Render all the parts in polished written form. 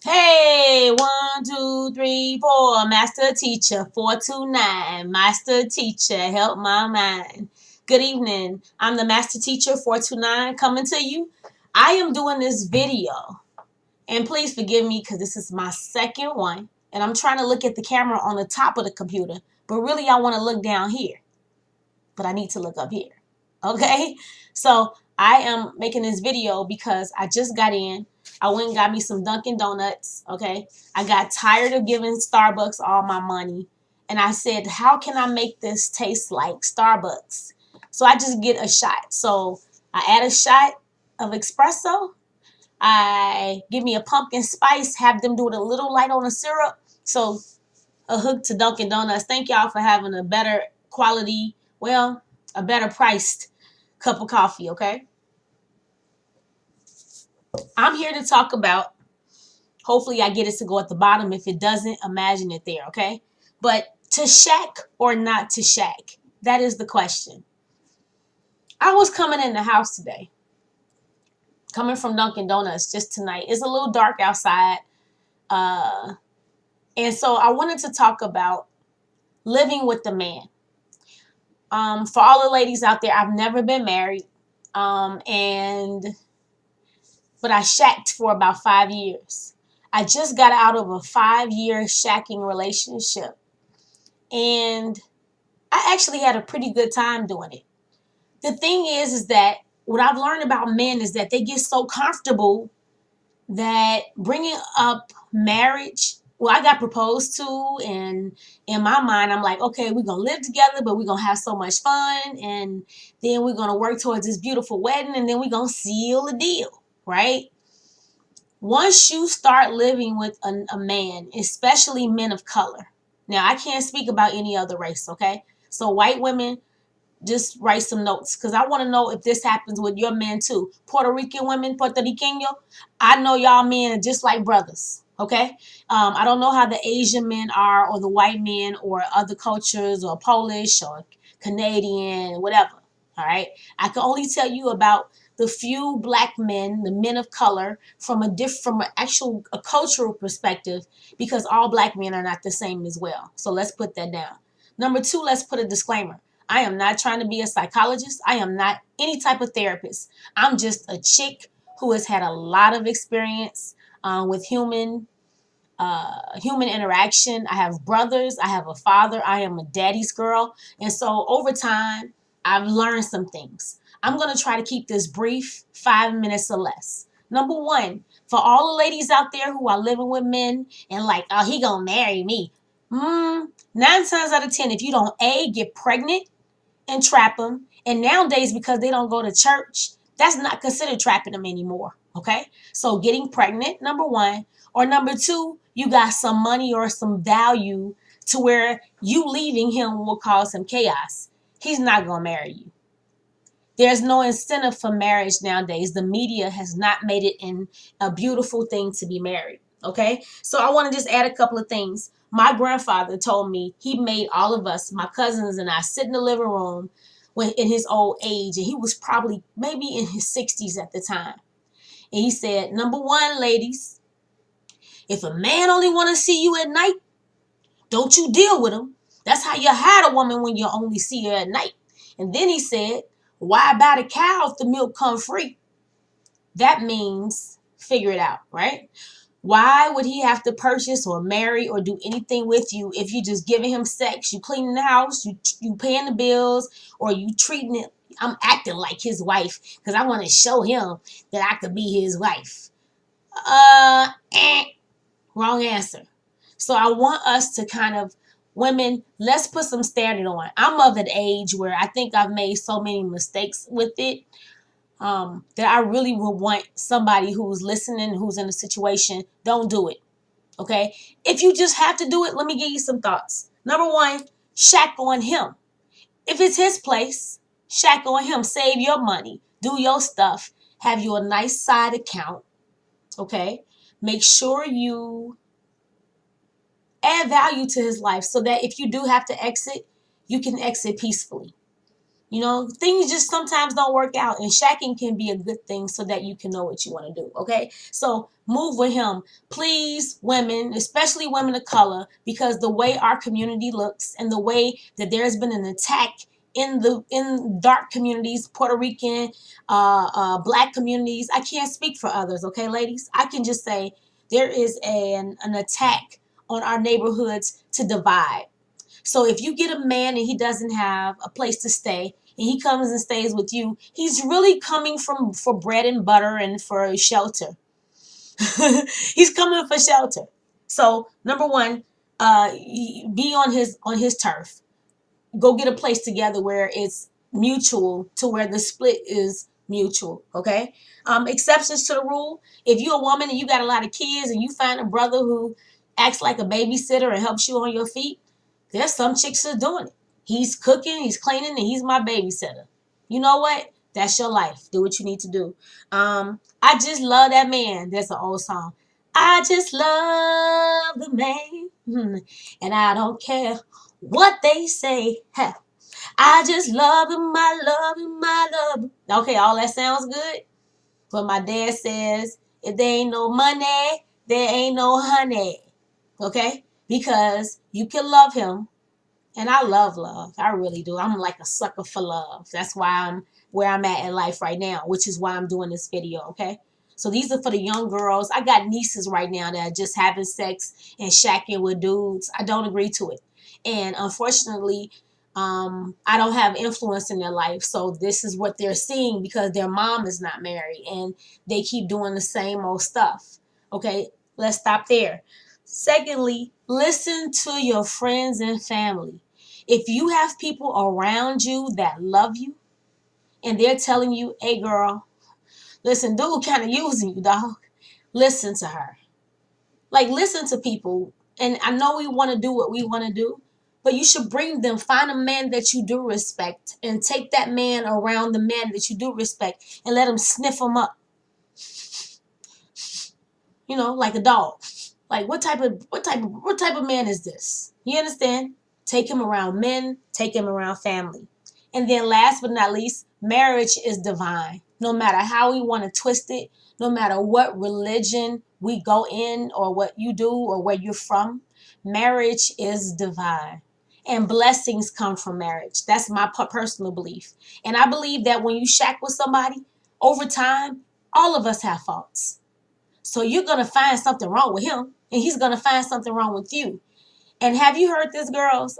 Hey, 1, 2, 3, 4, master teacher, 429, master teacher, help my mind. Good evening. I'm the master teacher, 429, coming to you. I am doing this video, and please forgive me because this is my second one, and I'm trying to look at the camera on the top of the computer, but really I want to look down here, but I need to look up here. Okay? So I am making this video because I just got in. I went and got me some Dunkin' Donuts. Okay? I got tired of giving Starbucks all my money. And I said, how can I make this taste like Starbucks? So I just get a shot. So I add a shot of espresso. I give me a pumpkin spice, have them do it a little light on the syrup. So a hook to Dunkin' Donuts. Thank y'all for having a better quality, well, a better priced cup of coffee, okay? I'm here to talk about, hopefully I get it to go at the bottom. If it doesn't, imagine it there, okay? But to shack or not to shack? That is the question. I was coming in the house today, coming from Dunkin' Donuts just tonight. It's a little dark outside. And so I wanted to talk about living with the man. For all the ladies out there, I've never been married. But I shacked for about 5 years. I just got out of a 5-year shacking relationship. And I actually had a pretty good time doing it. The thing is that what I've learned about men is that they get so comfortable that bringing up marriage, well, I got proposed to, and in my mind, I'm like, okay, we're going to live together, but we're going to have so much fun, and then we're going to work towards this beautiful wedding, and then we're going to seal the deal, right? Once you start living with a man, especially men of color, now I can't speak about any other race, okay? So white women, just write some notes because I want to know if this happens with your men too. Puerto Rican women, Puerto Riqueño, I know y'all men are just like brothers, okay? I don't know how the Asian men are or the white men or other cultures or Polish or Canadian, whatever, all right? I can only tell you about the few black men, the men of color, from a cultural perspective, because all black men are not the same as well. So let's put that down. Number two, let's put a disclaimer. I am not trying to be a psychologist. I am not any type of therapist. I'm just a chick who has had a lot of experience with human interaction. I have brothers. I have a father. I am a daddy's girl. And so over time, I've learned some things. I'm going to try to keep this brief, 5 minutes or less. Number one, for all the ladies out there who are living with men and like, oh, he going to marry me. 9 times out of 10, if you don't get pregnant and trap them, and nowadays because they don't go to church, that's not considered trapping them anymore. Okay, so getting pregnant, number one, or number two, you got some money or some value to where you leaving him will cause him chaos. He's not gonna marry you. There's no incentive for marriage nowadays. The media has not made it in a beautiful thing to be married. Okay, so I want to just add a couple of things. My grandfather told me he made all of us, my cousins and I, sit in the living room when in his old age, and he was probably maybe in his 60s at the time. And he said, number one, ladies, if a man only want to see you at night, don't you deal with him. That's how you hide a woman, when you only see her at night. And then he said, why buy the cow if the milk come free? That means figure it out, right? Why would he have to purchase or marry or do anything with you if you just giving him sex, you cleaning the house, you paying the bills, or you treating it? I'm acting like his wife because I want to show him that I could be his wife. Wrong answer. So I want us to kind of, women, let's put some standard on. I'm of an age where I think I've made so many mistakes with it that I really would want somebody who's listening, who's in a situation, don't do it. Okay? If you just have to do it, let me give you some thoughts. Number one, shack on him. If it's his place, shack on him. Save your money. Do your stuff. Have you a nice side account. Okay? Make sure you add value to his life so that if you do have to exit, you can exit peacefully. You know, things just sometimes don't work out, and shacking can be a good thing so that you can know what you want to do. Okay, so move with him, please, women, especially women of color, because the way our community looks and the way that there has been an attack in dark communities, Puerto Rican, black communities. I can't speak for others. Okay, ladies, I can just say there is an attack on our neighborhoods to divide. So if you get a man and he doesn't have a place to stay and he comes and stays with you, he's really coming from for bread and butter and for shelter. He's coming for shelter. So number one, be on his turf. Go get a place together where it's mutual, to where the split is mutual. Okay. Exceptions to the rule: if you're a woman and you got a lot of kids and you find a brother who acts like a babysitter and helps you on your feet, there's some chicks that are doing it. He's cooking, he's cleaning, and he's my babysitter. You know what? That's your life. Do what you need to do. I just love that man. That's an old song. I just love the man, and I don't care what they say. I just love him, I love him, I love him. Okay, all that sounds good. But my dad says, if there ain't no money, there ain't no honey. Okay? Because you can love him. And I love love. I really do. I'm like a sucker for love. That's why I'm where I'm at in life right now, which is why I'm doing this video. Okay? So these are for the young girls. I got nieces right now that are just having sex and shacking with dudes. I don't agree to it. And unfortunately, I don't have influence in their life. So this is what they're seeing because their mom is not married and they keep doing the same old stuff. Okay, let's stop there. Secondly, listen to your friends and family. If you have people around you that love you and they're telling you, hey girl, listen, dude kind of using you, dog. Listen to her. Like, listen to people. And I know we want to do what we want to do, but you should bring them. Find a man that you do respect and take that man around the man that you do respect and let him sniff him up. You know, like a dog. Like what type of man is this? You understand? Take him around men, take him around family. And then last but not least, marriage is divine. No matter how we want to twist it, no matter what religion we go in or what you do or where you're from, marriage is divine. And blessings come from marriage. That's my personal belief. And I believe that when you shack with somebody, over time, all of us have faults. So you're going to find something wrong with him, and he's going to find something wrong with you. And have you heard this, girls?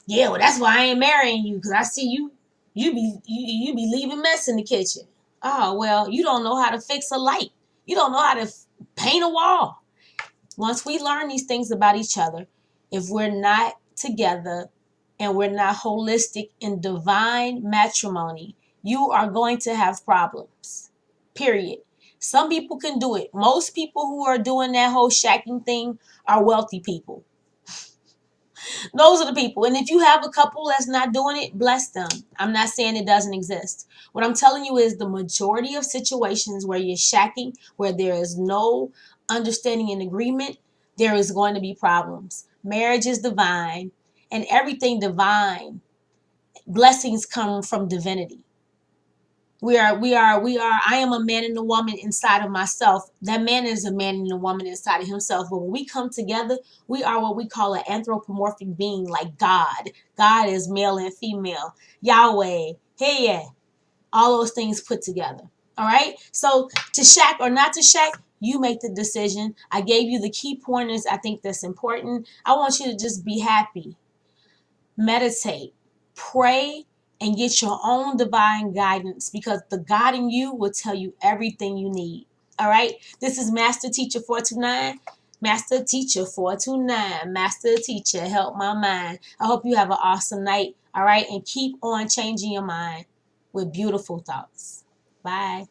Yeah, well, that's why I ain't marrying you, because I see you be leaving mess in the kitchen. Oh, well, you don't know how to fix a light. You don't know how to paint a wall. Once we learn these things about each other, if we're not together and we're not holistic in divine matrimony, you are going to have problems. Period. Some people can do it. Most people who are doing that whole shacking thing are wealthy people. Those are the people. And if you have a couple that's not doing it, bless them. I'm not saying it doesn't exist. What I'm telling you is the majority of situations where you're shacking, where there is no understanding and agreement, there is going to be problems. Marriage is divine, and everything divine, blessings come from divinity. I am a man and a woman inside of myself. That man is a man and a woman inside of himself. But when we come together, we are what we call an anthropomorphic being, like God. God is male and female. Yahweh, hey, yeah, all those things put together. All right. So to shack or not to shack, you make the decision. I gave you the key pointers. I think that's important. I want you to just be happy. Meditate, pray, and get your own divine guidance, because the God in you will tell you everything you need. All right. This is Master Teacher 429. Master Teacher 429. Master Teacher, help my mind. I hope you have an awesome night. All right. And keep on changing your mind with beautiful thoughts. Bye.